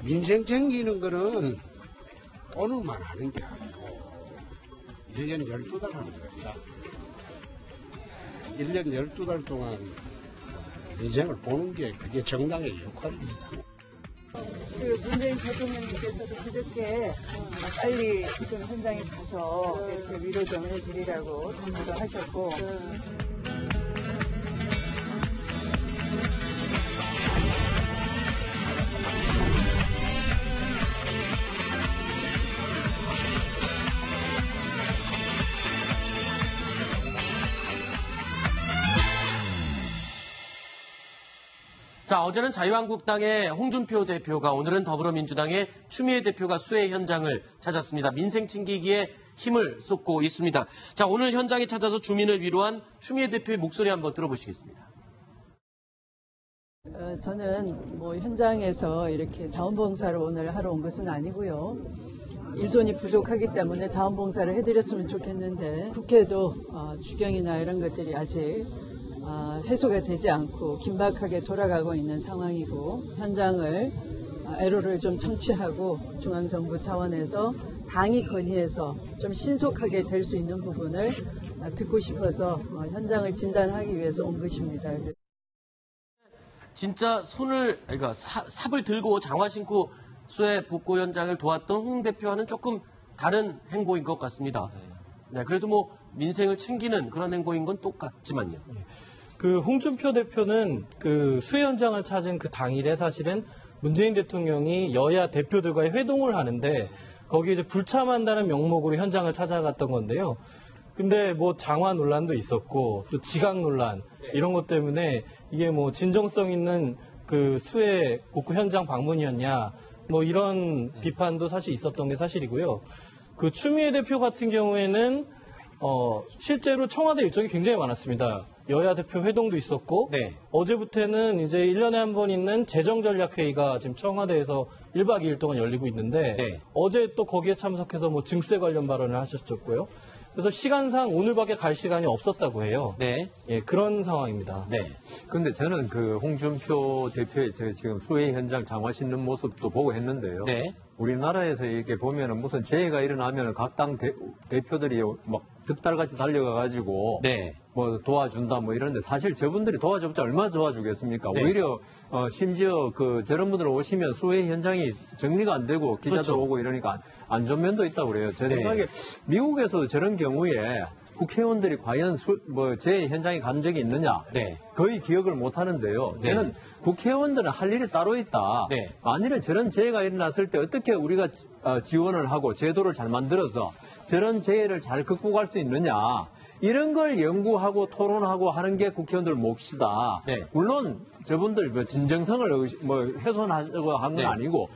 민생 챙기는 거는 오늘만 하는 게 아니고 1년 12달 하는 겁니다. 1년 12달 동안 민생을 보는 게 그게 정당의 역할입니다. 그 문재인 대통령님께서도 그저께 빨리 좀 현장에 가서 이렇게 위로 좀 해드리라고 당부도 하셨고. 자, 어제는 자유한국당의 홍준표 대표가, 오늘은 더불어민주당의 추미애 대표가 수해 현장을 찾았습니다. 민생 챙기기에 힘을 쏟고 있습니다. 자, 오늘 현장에 찾아서 주민을 위로한 추미애 대표의 목소리 한번 들어보시겠습니다. 저는 뭐 현장에서 이렇게 자원봉사를 오늘 하러 온 것은 아니고요. 일손이 부족하기 때문에 자원봉사를 해드렸으면 좋겠는데 국회도 주경이나 이런 것들이 아직 해소가 되지 않고 긴박하게 돌아가고 있는 상황이고 현장을 애로를 좀 청취하고 중앙정부 차원에서 당이 건의해서 좀 신속하게 될 수 있는 부분을 듣고 싶어서 현장을 진단하기 위해서 온 것입니다. 진짜 그러니까 삽을 들고 장화 신고 수해 복구 현장을 도왔던 홍 대표와는 조금 다른 행보인 것 같습니다. 네, 그래도 뭐 민생을 챙기는 그런 행보인 건 똑같지만요. 그 홍준표 대표는 그 수해 현장을 찾은 그 당일에 사실은 문재인 대통령이 여야 대표들과의 회동을 하는데 거기에 이제 불참한다는 명목으로 현장을 찾아갔던 건데요. 근데 뭐 장화 논란도 있었고 또 지각 논란 이런 것 때문에 이게 뭐 진정성 있는 그 수해 복구 현장 방문이었냐 뭐 이런 비판도 사실 있었던 게 사실이고요. 그 추미애 대표 같은 경우에는 실제로 청와대 일정이 굉장히 많았습니다. 여야 대표 회동도 있었고 네. 어제부터는 이제 1년에 한 번 있는 재정전략회의가 지금 청와대에서 1박 2일 동안 열리고 있는데 네. 어제 또 거기에 참석해서 뭐 증세 관련 발언을 하셨고요. 그래서 시간상 오늘밖에 갈 시간이 없었다고 해요. 네. 예, 그런 상황입니다. 네. 근데 저는 그 홍준표 대표의 지금 수해 현장 장화 신는 모습도 보고 했는데요. 네. 우리나라에서 이렇게 보면은 무슨 재해가 일어나면은 각 당 대표들이 막 득달같이 달려가가지고 네. 뭐 도와준다 뭐 이런데 사실 저분들이 도와줘봤자 얼마나 도와주겠습니까? 네. 오히려 심지어 그 저런 분들 오시면 수해 현장이 정리가 안 되고 기자들 그렇죠. 오고 이러니까 안 좋은 면도 있다고 그래요. 제 네. 생각에 미국에서 저런 경우에 국회의원들이 과연 재해 현장에 간 적이 있느냐? 네. 거의 기억을 못 하는데요. 네. 저는 국회의원들은 할 일이 따로 있다. 네. 만일에 저런 재해가 일어났을 때 어떻게 우리가 지원을 하고 제도를 잘 만들어서 저런 재해를 잘 극복할 수 있느냐. 이런 걸 연구하고 토론하고 하는 게 국회의원들 몫이다. 네. 물론 저분들 뭐 진정성을 훼손하려고 한 건 네. 아니고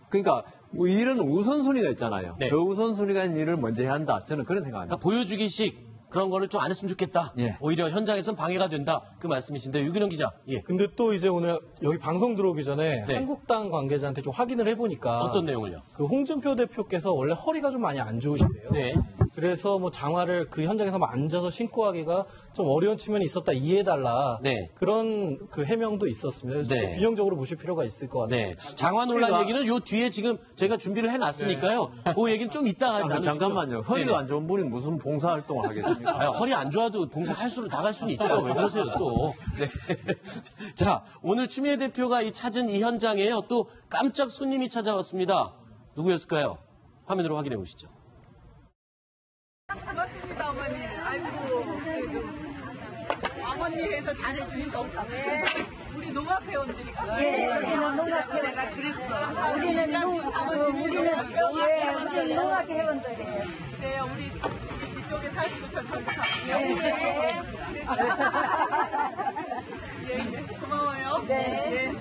그러니까 뭐 이런 우선순위가 있잖아요. 네. 그 우선순위가 있는 일을 먼저 해야 한다. 저는 그런 생각합니다. 그러니까 보여주기식 그런 거를 좀 안 했으면 좋겠다. 예. 오히려 현장에선 방해가 된다. 그 말씀이신데 유근영 기자. 예. 근데 또 이제 오늘 여기 방송 들어오기 전에 네. 한국당 관계자한테 좀 확인을 해보니까 어떤 내용을요? 그 홍준표 대표께서 원래 허리가 좀 많이 안 좋으신데요. 네. 그래서 뭐 장화를 그 현장에서 뭐 앉아서 신고 하기가 좀 어려운 측면이 있었다 이해해달라. 네. 그런 그 해명도 있었습니다. 그래서 네. 좀 균형적으로 보실 필요가 있을 것 같습니다. 네. 장화 논란 얘기는 요 뒤에 지금 저희가 준비를 해놨으니까요. 그 얘기는 좀 이따 나누시죠. 잠깐만요. 허리가 네네. 안 좋은 분이 무슨 봉사활동을 하겠습니까? 아유, 허리 안 좋아도 봉사할 수는 나갈 수는 있죠. 왜 그러세요 또. 네. 자, 오늘 추미애 대표가 찾은 이 현장에요. 또 깜짝 손님이 찾아왔습니다. 누구였을까요? 화면으로 확인해 보시죠. 반갑습니다, 어머니. 아이고, 어머니에서 잘해주니까 네. 우리 농업회원들이 예, 우리는 농업 내가 그랬어. 우리는 농업 회원들이에요. 네, 우리 이쪽에 사시고 저 저기 네. 예, 고마워요. 네.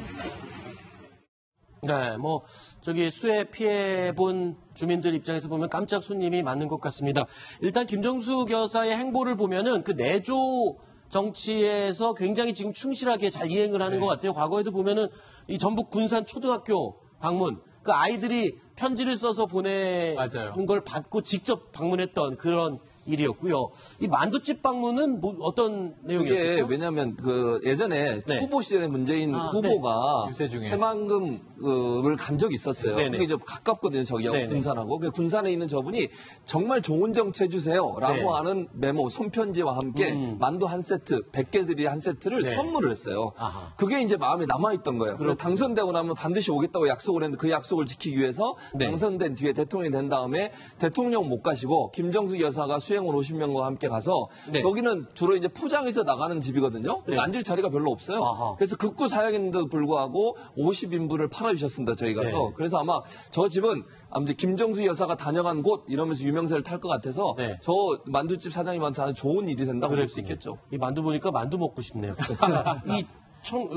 네, 뭐 저기 수해 피해 본 주민들 입장에서 보면 깜짝 손님이 많은 것 같습니다. 일단 김정숙 여사의 행보를 보면은 그 내조 정치에서 굉장히 지금 충실하게 잘 이행을 하는 것 같아요. 과거에도 보면은 이 전북 군산 초등학교 방문, 그 아이들이 편지를 써서 보내는 맞아요. 걸 받고 직접 방문했던 그런 일이었고요. 이 만두집 방문은 뭐 어떤 내용이었죠? 왜냐하면 그 예전에 네. 후보 시절에 문재인 후보가 유세 중에. 새만금을 간 적이 있었어요. 네네. 그게 이제 가깝거든요, 저기하고 네네. 군산하고. 그 군산에 있는 저분이 정말 좋은 정치 해주세요라고 네. 하는 메모, 손편지와 함께 만두 한 세트, 100개들이 한 세트를 네. 선물을 했어요. 아하. 그게 이제 마음에 남아있던 거예요. 그래서 당선되고 나면 반드시 오겠다고 약속을 했는데 그 약속을 지키기 위해서 네. 당선된 뒤에 대통령이 된 다음에 대통령 못 가시고 김정숙 여사가 수행원 50명과 함께 가서 네. 여기는 주로 이제 포장해서 나가는 집이거든요. 네. 앉을 자리가 별로 없어요. 아하. 그래서 극구 사양인데도 불구하고 50인분을 팔아주셨습니다. 저희 가서. 네. 그래서 아마 저 집은 아무튼 김정숙 여사가 다녀간 곳 이러면서 유명세를 탈 것 같아서 네. 저 만두집 사장님한테 하는 좋은 일이 된다고 볼 수 그랬군요. 있겠죠. 이 만두 보니까 만두 먹고 싶네요.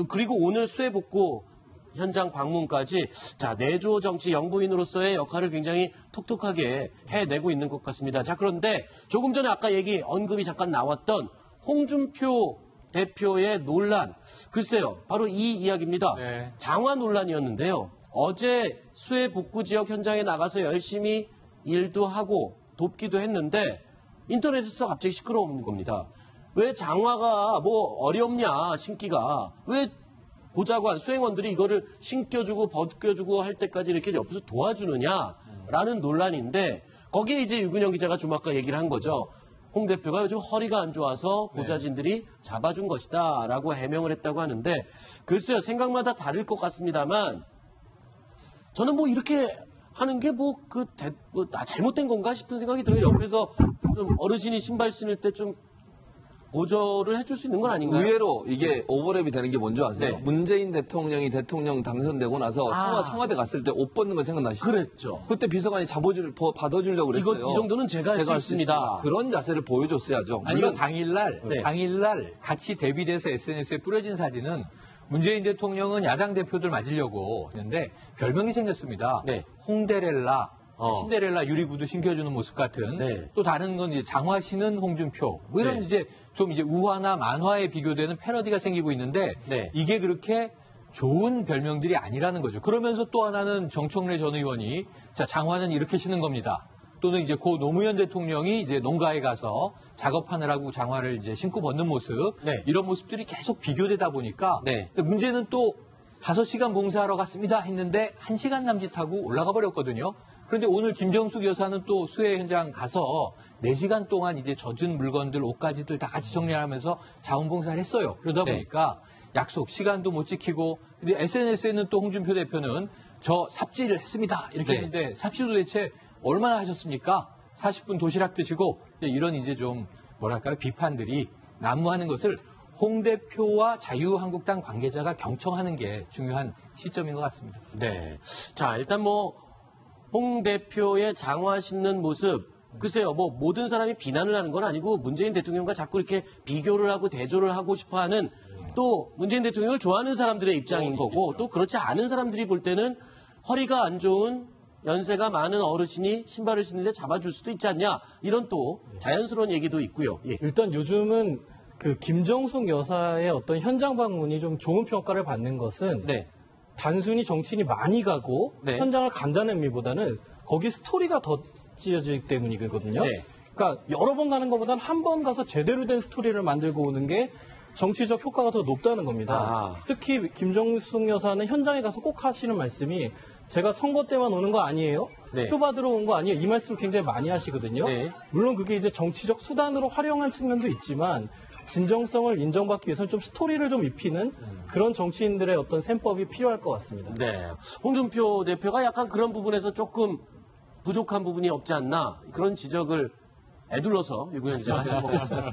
그리고 오늘 수해복구 현장 방문까지 자 내조 정치 영부인으로서의 역할을 굉장히 톡톡하게 해내고 있는 것 같습니다. 자 그런데 조금 전에 아까 언급이 잠깐 나왔던 홍준표 대표의 논란 글쎄요 바로 이 이야기입니다. 네. 장화 논란이었는데요. 어제 수해복구 지역 현장에 나가서 열심히 일도 하고 돕기도 했는데 인터넷에서 갑자기 시끄러운 겁니다. 왜 장화가 뭐 어렵냐 신기가 왜 보좌관 수행원들이 이거를 신겨주고 벗겨주고 할 때까지 이렇게 옆에서 도와주느냐라는 논란인데 거기에 이제 유근영 기자가 좀 아까 얘기를 한 거죠. 홍 대표가 요즘 허리가 안 좋아서 보좌진들이 잡아준 것이다라고 해명을 했다고 하는데 글쎄요 생각마다 다를 것 같습니다만 저는 뭐 이렇게 하는 게 잘못된 건가 싶은 생각이 들어요. 옆에서 좀 어르신이 신발 신을 때 좀 보조를 해줄 수 있는 건 아닌가요? 의외로 이게 오버랩이 되는 게 뭔지 아세요? 네. 문재인 대통령이 대통령 당선되고 나서 청와대 갔을 때 옷 벗는 거 생각나시죠? 그랬죠. 그때 비서관이 받아주려고 그랬어요. 이거 이 정도는 제가 할 수 수 있습니다. 그런 자세를 보여줬어야죠. 아니, 이거 물론 당일날 같이 대비돼서 SNS에 뿌려진 사진은 문재인 대통령은 야당 대표들 맞으려고 했는데 별명이 생겼습니다. 네. 홍데렐라, 신데렐라 유리구두 신겨주는 모습 같은 네. 또 다른 건 이제 장화 씨는 홍준표 뭐 이런 네. 이제 좀 이제 우화나 만화에 비교되는 패러디가 생기고 있는데 네. 이게 그렇게 좋은 별명들이 아니라는 거죠. 그러면서 또 하나는 정청래 전 의원이 자 장화는 이렇게 신는 겁니다. 또는 이제 고 노무현 대통령이 이제 농가에 가서 작업하느라고 장화를 이제 신고 벗는 모습 네. 이런 모습들이 계속 비교되다 보니까 네. 근데 문제는 또 5시간 봉사하러 갔습니다 했는데 1시간 남짓하고 올라가 버렸거든요. 그런데 오늘 김정숙 여사는 또 수해 현장 가서 4시간 동안 이제 젖은 물건들, 옷가지들 다 같이 정리하면서 자원봉사를 했어요. 그러다 네. 보니까 약속 시간도 못 지키고 근데 SNS에는 또 홍준표 대표는 저 삽질을 했습니다. 이렇게 네. 했는데 삽질 도대체 얼마나 하셨습니까? 40분 도시락 드시고 이런 이제 좀 뭐랄까요? 비판들이 난무하는 것을 홍 대표와 자유한국당 관계자가 경청하는 게 중요한 시점인 것 같습니다. 네. 자, 일단 홍 대표의 장화 신는 모습, 글쎄요, 모든 사람이 비난을 하는 건 아니고 문재인 대통령과 자꾸 이렇게 비교를 하고 대조를 하고 싶어 하는 또 문재인 대통령을 좋아하는 사람들의 입장인 거고 또 그렇지 않은 사람들이 볼 때는 허리가 안 좋은 연세가 많은 어르신이 신발을 신는데 잡아줄 수도 있지 않냐 이런 또 자연스러운 얘기도 있고요. 예. 일단 요즘은 그 김정숙 여사의 어떤 현장 방문이 좀 좋은 평가를 받는 것은 네. 단순히 정치인이 많이 가고 네. 현장을 간다는 의미보다는 거기 스토리가 더 찌어지기 때문이거든요. 네. 그러니까 여러 번 가는 것보다는 한 번 가서 제대로 된 스토리를 만들고 오는 게 정치적 효과가 더 높다는 겁니다. 아. 특히 김정숙 여사는 현장에 가서 꼭 하시는 말씀이 제가 선거 때만 오는 거 아니에요? 네. 표 받으러 온 거 아니에요? 이 말씀을 굉장히 많이 하시거든요. 네. 물론 그게 이제 정치적 수단으로 활용한 측면도 있지만 진정성을 인정받기 위해서는 좀 스토리를 좀 입히는 그런 정치인들의 어떤 셈법이 필요할 것 같습니다. 네. 홍준표 대표가 약간 그런 부분에서 조금 부족한 부분이 없지 않나 그런 지적을 애둘러서 유구현 기자가 해보겠습니다.